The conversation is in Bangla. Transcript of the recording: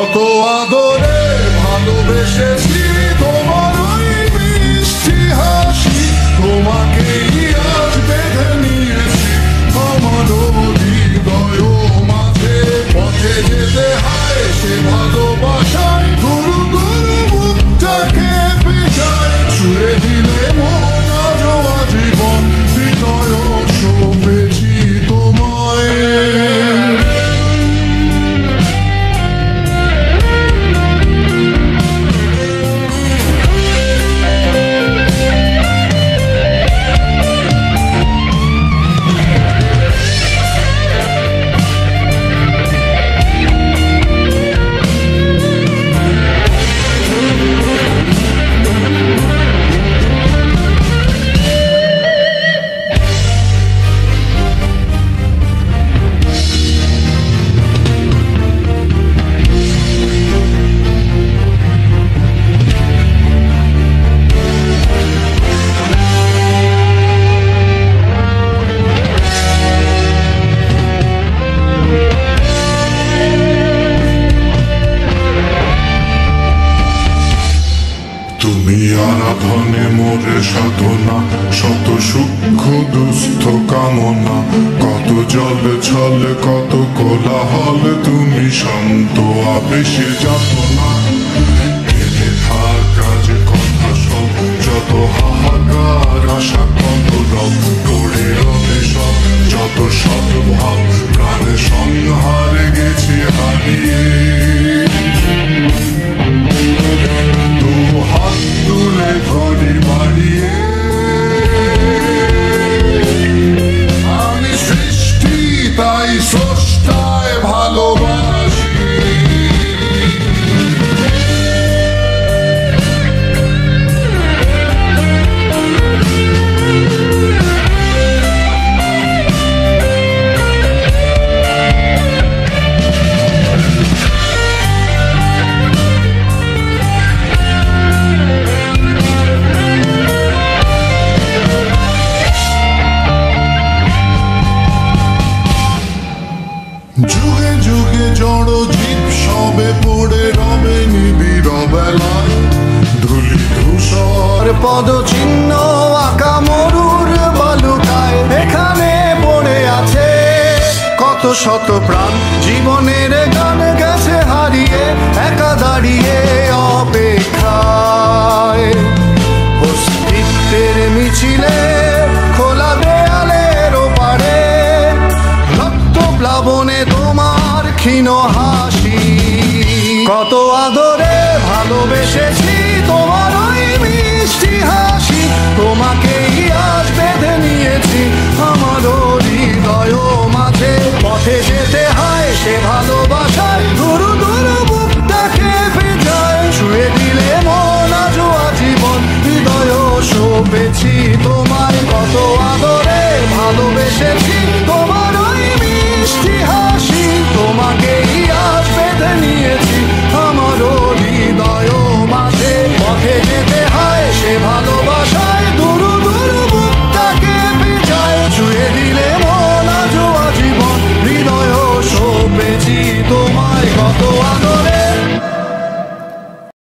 কত আদরে ভালোবেসেছি তোমার ওই মিষ্টি হাসি, তোমাকেই আজ বেঁধে নিয়েছি আমার হৃদয় মাঝে। পথে যেতে হয় সে ভালোবাসায় গুরু গুরু বুকটাকে পেঁচায়, ছুঁয়ে দিলে মন আজও আজীবন হৃদয় সঁপেছি তোমায়। তুমি আরাধনে মোরে সাধনা, শত সূক্ষ্ম দুস্থ কামনা, কত জল ছল কত কোলাহল, তুমি শান্ত আবেশে যাতনা। এনে থাকা যে কথা সব, যত হাহাকার আশা কত রব, গড়ে রবে সব যত সদ্ভাব, প্রাণে সংহারে গেছে হারিয়ে। হাত তুলে ধরি বাড়িয়ে, আমি সৃষ্টি তাই স্রষ্টায় ভালোবাসি। যুগে যুগে জড় জীব সবে পড়ে রবে নিবিড় বেলায়, ধুলি ধূসর পদ চিহ্ন আঁকা মরুর বালুকায়, এখানে পড়ে আছে কত শত প্রাণ, জীবনের গান গেছে হারিয়ে একা দাঁড়িয়ে অপেক্ষায়। অস্তিত্বের মিছিলে খোলা দেয়ালের ওপারে, রক্ত প্লাবনে তোমার ক্ষীণ হাসি, কত আদরে ভালোবেসেছি তোমার ওই মিষ্টি হাসি, তোমাকেই আজ বেঁধে নিয়েছি আমার হৃদয় মাঝে। পথে যেতে হয় সে ভালোবাসায় গুরু গুরু বুকটাকে পেঁচায়, ছুঁয়ে দিলে মন আজও আজীবন হৃদয় সঁপেছি তোমায়, কত আদরে ভালোবেসেছি